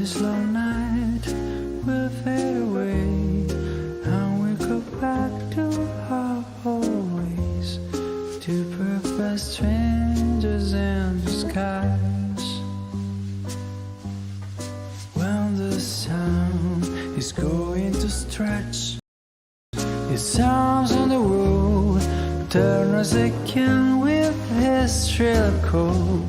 slow night will fade away, and we go back to our old ways, two perfect strangers in disguise. When the sun is going to stretch its arms on the road, turn us again with his shrill call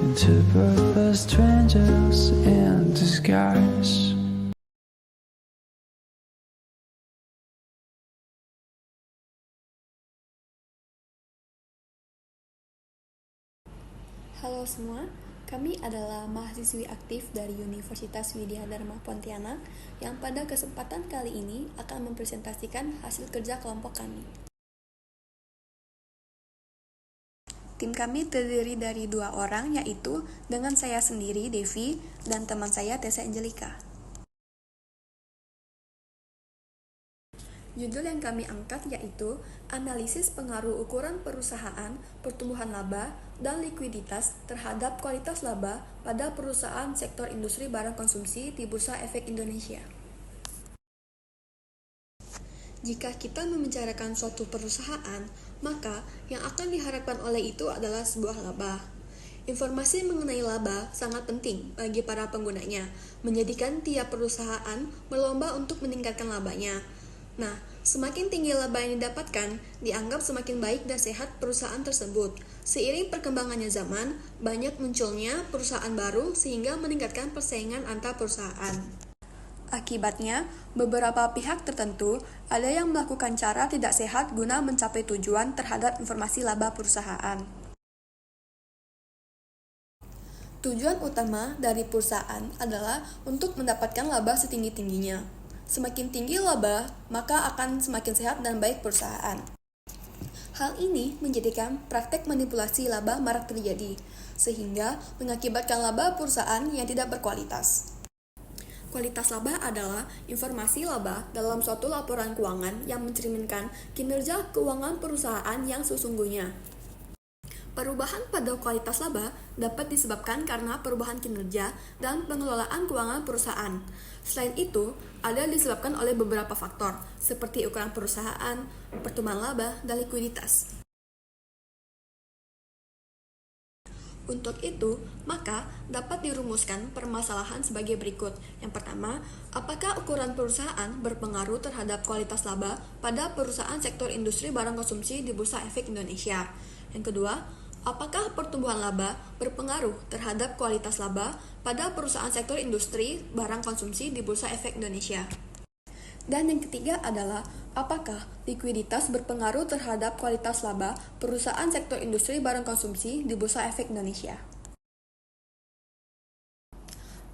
into perfect strangers in disguise. Halo semua, kami adalah mahasiswi aktif dari Universitas Widya Dharma Pontianak yang pada kesempatan kali ini akan mempresentasikan hasil kerja kelompok kami. Tim kami terdiri dari 2 orang, yaitu dengan saya sendiri, Devi, dan teman saya, Tessa Angelica. Judul yang kami angkat yaitu Analisis Pengaruh Ukuran Perusahaan, Pertumbuhan Laba, dan Likuiditas terhadap Kualitas Laba pada Perusahaan Sektor Industri Barang Konsumsi di Bursa Efek Indonesia. Jika kita membicarakan suatu perusahaan, maka yang akan diharapkan oleh itu adalah sebuah laba. Informasi mengenai laba sangat penting bagi para penggunanya, menjadikan tiap perusahaan berlomba untuk meningkatkan labanya. Nah, semakin tinggi laba yang didapatkan, dianggap semakin baik dan sehat perusahaan tersebut. Seiring perkembangannya zaman, banyak munculnya perusahaan baru sehingga meningkatkan persaingan antar perusahaan. Akibatnya, beberapa pihak tertentu ada yang melakukan cara tidak sehat guna mencapai tujuan terhadap informasi laba perusahaan. Tujuan utama dari perusahaan adalah untuk mendapatkan laba setinggi-tingginya. Semakin tinggi laba, maka akan semakin sehat dan baik perusahaan. Hal ini menjadikan praktek manipulasi laba marak terjadi, sehingga mengakibatkan laba perusahaan yang tidak berkualitas. Kualitas laba adalah informasi laba dalam suatu laporan keuangan yang mencerminkan kinerja keuangan perusahaan yang sesungguhnya. Perubahan pada kualitas laba dapat disebabkan karena perubahan kinerja dan pengelolaan keuangan perusahaan. Selain itu, ada disebabkan oleh beberapa faktor, seperti ukuran perusahaan, pertumbuhan laba, dan likuiditas. Untuk itu, maka dapat dirumuskan permasalahan sebagai berikut. Yang pertama, apakah ukuran perusahaan berpengaruh terhadap kualitas laba pada perusahaan sektor industri barang konsumsi di Bursa Efek Indonesia? Yang kedua, apakah pertumbuhan laba berpengaruh terhadap kualitas laba pada perusahaan sektor industri barang konsumsi di Bursa Efek Indonesia? Dan yang ketiga adalah, apakah likuiditas berpengaruh terhadap kualitas laba perusahaan sektor industri barang konsumsi di Bursa Efek Indonesia?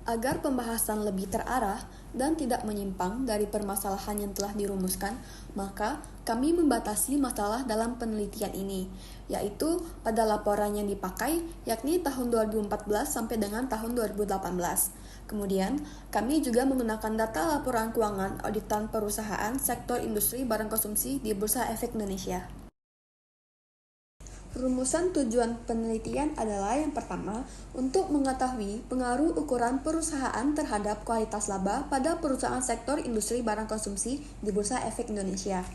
Agar pembahasan lebih terarah dan tidak menyimpang dari permasalahan yang telah dirumuskan, maka kami membatasi masalah dalam penelitian ini, yaitu pada laporan yang dipakai, yakni tahun 2014 sampai dengan tahun 2018. Kemudian, kami juga menggunakan data laporan keuangan auditan perusahaan sektor industri barang konsumsi di Bursa Efek Indonesia. Rumusan tujuan penelitian adalah yang pertama, untuk mengetahui pengaruh ukuran perusahaan terhadap kualitas laba pada perusahaan sektor industri barang konsumsi di Bursa Efek Indonesia.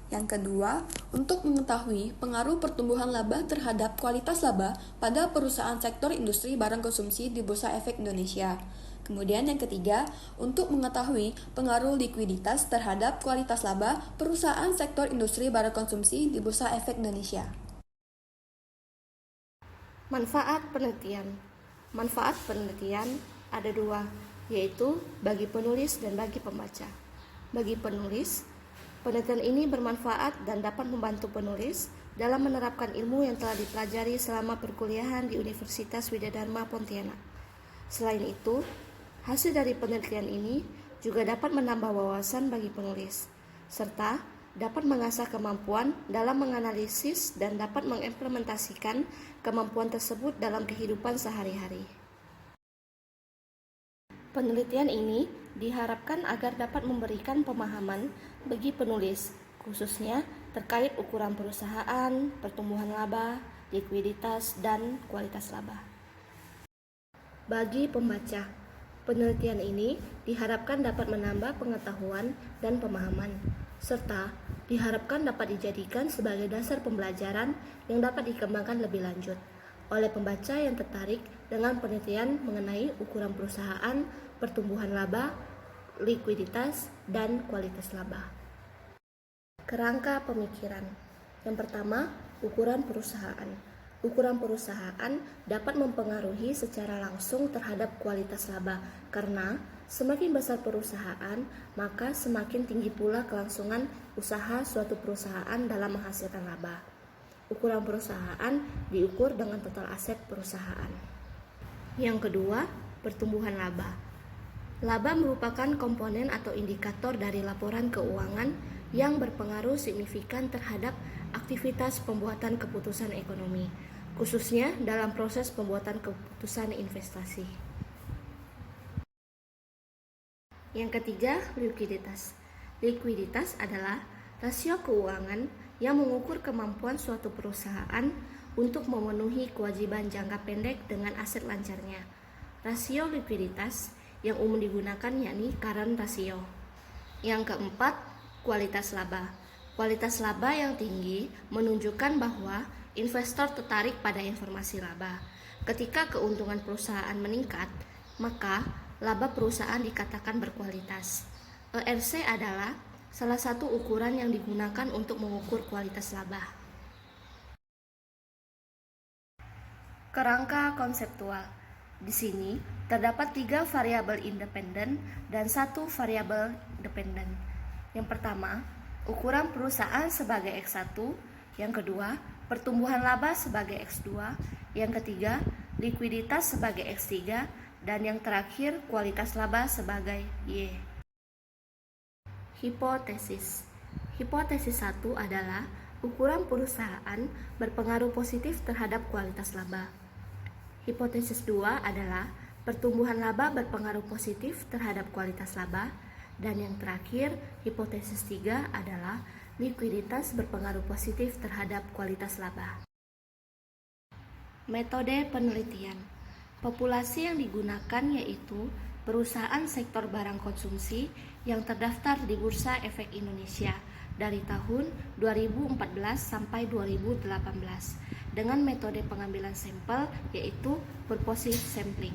Yang kedua, untuk mengetahui pengaruh pertumbuhan laba terhadap kualitas laba pada perusahaan sektor industri barang konsumsi di Bursa Efek Indonesia. Kemudian yang ketiga, untuk mengetahui pengaruh likuiditas terhadap kualitas laba perusahaan sektor industri barang konsumsi di Bursa Efek Indonesia. Manfaat penelitian. Manfaat penelitian ada 2, yaitu bagi penulis dan bagi pembaca. Bagi penulis, penelitian ini bermanfaat dan dapat membantu penulis dalam menerapkan ilmu yang telah dipelajari selama perkuliahan di Universitas Widya Dharma Pontianak. Selain itu, hasil dari penelitian ini juga dapat menambah wawasan bagi penulis, serta dapat mengasah kemampuan dalam menganalisis dan dapat mengimplementasikan kemampuan tersebut dalam kehidupan sehari-hari. Penelitian ini diharapkan agar dapat memberikan pemahaman bagi penulis, khususnya terkait ukuran perusahaan, pertumbuhan laba, likuiditas, dan kualitas laba. Bagi pembaca, Penelitian ini diharapkan dapat menambah pengetahuan dan pemahaman, serta diharapkan dapat dijadikan sebagai dasar pembelajaran yang dapat dikembangkan lebih lanjut oleh pembaca yang tertarik dengan penelitian mengenai ukuran perusahaan, pertumbuhan laba, likuiditas, dan kualitas laba. Kerangka pemikiran. Yang pertama, ukuran perusahaan. Ukuran perusahaan dapat mempengaruhi secara langsung terhadap kualitas laba karena semakin besar perusahaan, maka semakin tinggi pula kelangsungan usaha suatu perusahaan dalam menghasilkan laba. Ukuran perusahaan diukur dengan total aset perusahaan. Yang kedua, pertumbuhan laba. Laba merupakan komponen atau indikator dari laporan keuangan yang berpengaruh signifikan terhadap aktivitas pembuatan keputusan ekonomi, khususnya dalam proses pembuatan keputusan investasi. Yang ketiga, likuiditas. Likuiditas adalah rasio keuangan yang mengukur kemampuan suatu perusahaan untuk memenuhi kewajiban jangka pendek dengan aset lancarnya. Rasio likuiditas yang umum digunakan yakni current ratio. Yang keempat, kualitas laba. Kualitas laba yang tinggi menunjukkan bahwa investor tertarik pada informasi laba. Ketika keuntungan perusahaan meningkat, maka laba perusahaan dikatakan berkualitas. ERC adalah salah satu ukuran yang digunakan untuk mengukur kualitas laba. Kerangka konseptual. Di sini terdapat 3 variabel independen dan 1 variabel dependen. Yang pertama, ukuran perusahaan sebagai X1, yang kedua, pertumbuhan laba sebagai X2, yang ketiga, likuiditas sebagai X3, dan yang terakhir, kualitas laba sebagai Y. Hipotesis. Hipotesis 1 adalah ukuran perusahaan berpengaruh positif terhadap kualitas laba. Hipotesis 2 adalah pertumbuhan laba berpengaruh positif terhadap kualitas laba. Dan yang terakhir, hipotesis 3 adalah likuiditas berpengaruh positif terhadap kualitas laba. Metode penelitian. Populasi yang digunakan yaitu perusahaan sektor barang konsumsi yang terdaftar di Bursa Efek Indonesia dari tahun 2014 sampai 2018 dengan metode pengambilan sampel yaitu purposive sampling.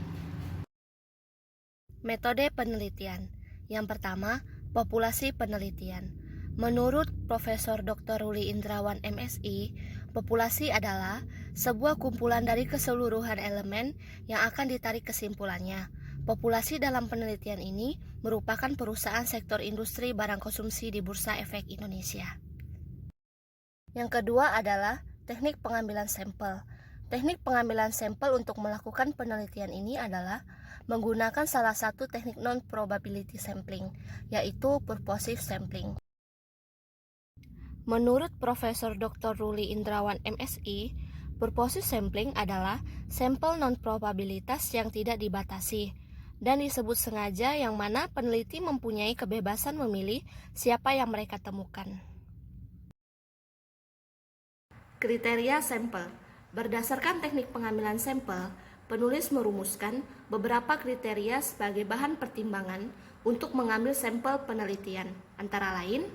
Metode penelitian. Yang pertama, populasi penelitian. Menurut Profesor Dr. Ruli Indrawan MSI, populasi adalah sebuah kumpulan dari keseluruhan elemen yang akan ditarik kesimpulannya. Populasi dalam penelitian ini merupakan perusahaan sektor industri barang konsumsi di Bursa Efek Indonesia. Yang kedua adalah teknik pengambilan sampel. Teknik pengambilan sampel untuk melakukan penelitian ini adalah menggunakan salah satu teknik non-probability sampling, yaitu purposive sampling. Menurut Profesor Dr. Ruli Indrawan MSI, purposive sampling adalah sampel non-probabilitas yang tidak dibatasi dan disebut sengaja yang mana peneliti mempunyai kebebasan memilih siapa yang mereka temukan. Kriteria sampel. Berdasarkan teknik pengambilan sampel, penulis merumuskan beberapa kriteria sebagai bahan pertimbangan untuk mengambil sampel penelitian, antara lain: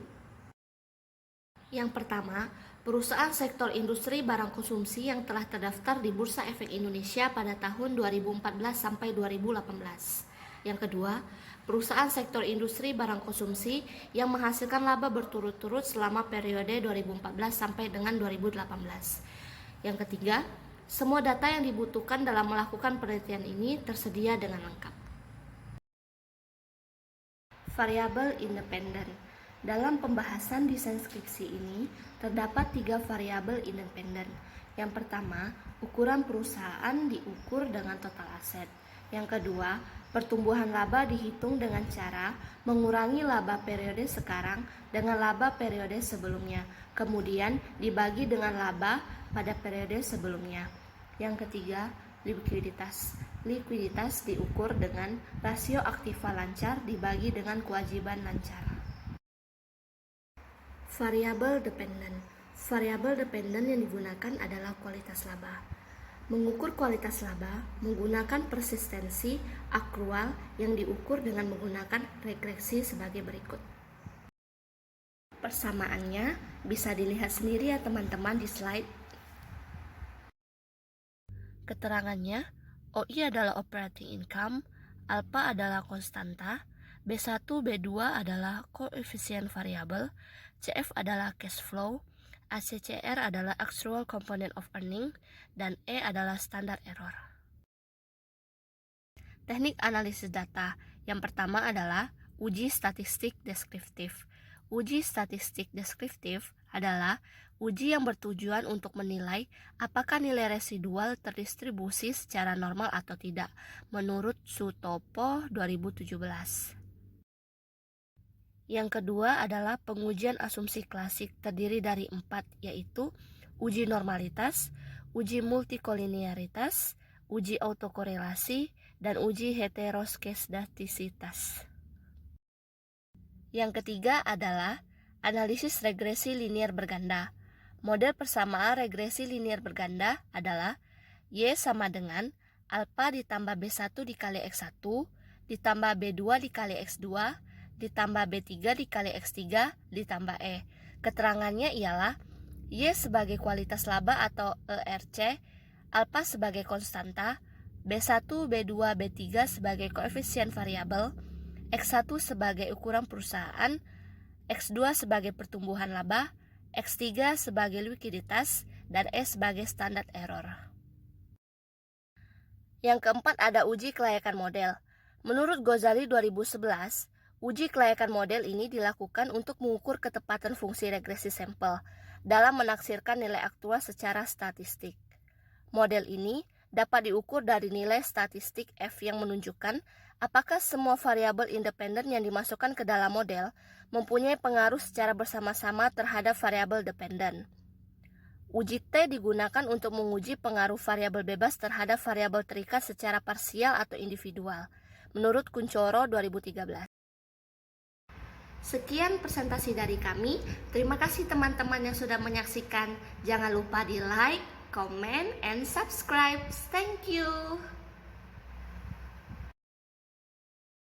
yang pertama, perusahaan sektor industri barang konsumsi yang telah terdaftar di Bursa Efek Indonesia pada tahun 2014 sampai 2018. Yang kedua, perusahaan sektor industri barang konsumsi yang menghasilkan laba berturut-turut selama periode 2014 sampai dengan 2018. Yang ketiga, semua data yang dibutuhkan dalam melakukan penelitian ini tersedia dengan lengkap. Variabel independen. Dalam pembahasan desain skripsi ini, terdapat 3 variabel independen. Yang pertama, ukuran perusahaan diukur dengan total aset. Yang kedua, pertumbuhan laba dihitung dengan cara mengurangi laba periode sekarang dengan laba periode sebelumnya, kemudian dibagi dengan laba pada periode sebelumnya. Yang ketiga, likuiditas. Likuiditas diukur dengan rasio aktiva lancar dibagi dengan kewajiban lancar. Variabel dependen. Variabel dependen yang digunakan adalah kualitas laba. Mengukur kualitas laba menggunakan persistensi akrual yang diukur dengan menggunakan regresi sebagai berikut. Persamaannya bisa dilihat sendiri ya teman-teman di slide. Keterangannya, OI adalah operating income, alpha adalah konstanta, B1, B2 adalah koefisien variabel, CF adalah cash flow, ACCR adalah actual component of earning, dan E adalah standard error. Teknik analisis data yang pertama adalah uji statistik deskriptif. Uji statistik deskriptif adalah uji yang bertujuan untuk menilai apakah nilai residual terdistribusi secara normal atau tidak menurut Sutopo 2017. Yang kedua adalah pengujian asumsi klasik terdiri dari 4, yaitu uji normalitas, uji multikolinearitas, uji autokorelasi, dan uji heteroskedastisitas. Yang ketiga adalah analisis regresi linier berganda. Model persamaan regresi linier berganda adalah Y sama dengan alpha ditambah B1 dikali X1 ditambah B2 dikali X2 ditambah B3 dikali X3 ditambah E. Keterangannya ialah Y sebagai kualitas laba atau ERC, alpha sebagai konstanta, B1, B2, B3 sebagai koefisien variabel, X1 sebagai ukuran perusahaan, X2 sebagai pertumbuhan laba, X3 sebagai likuiditas, dan E sebagai standard error. Yang keempat ada uji kelayakan model. Menurut Ghazali 2011, uji kelayakan model ini dilakukan untuk mengukur ketepatan fungsi regresi sampel dalam menaksirkan nilai aktual secara statistik. Model ini dapat diukur dari nilai statistik F yang menunjukkan apakah semua variabel independen yang dimasukkan ke dalam model mempunyai pengaruh secara bersama-sama terhadap variabel dependen. Uji T digunakan untuk menguji pengaruh variabel bebas terhadap variabel terikat secara parsial atau individual, menurut Kuncoro 2013. Sekian presentasi dari kami. Terima kasih teman-teman yang sudah menyaksikan. Jangan lupa di like, comment, and subscribe. Thank you.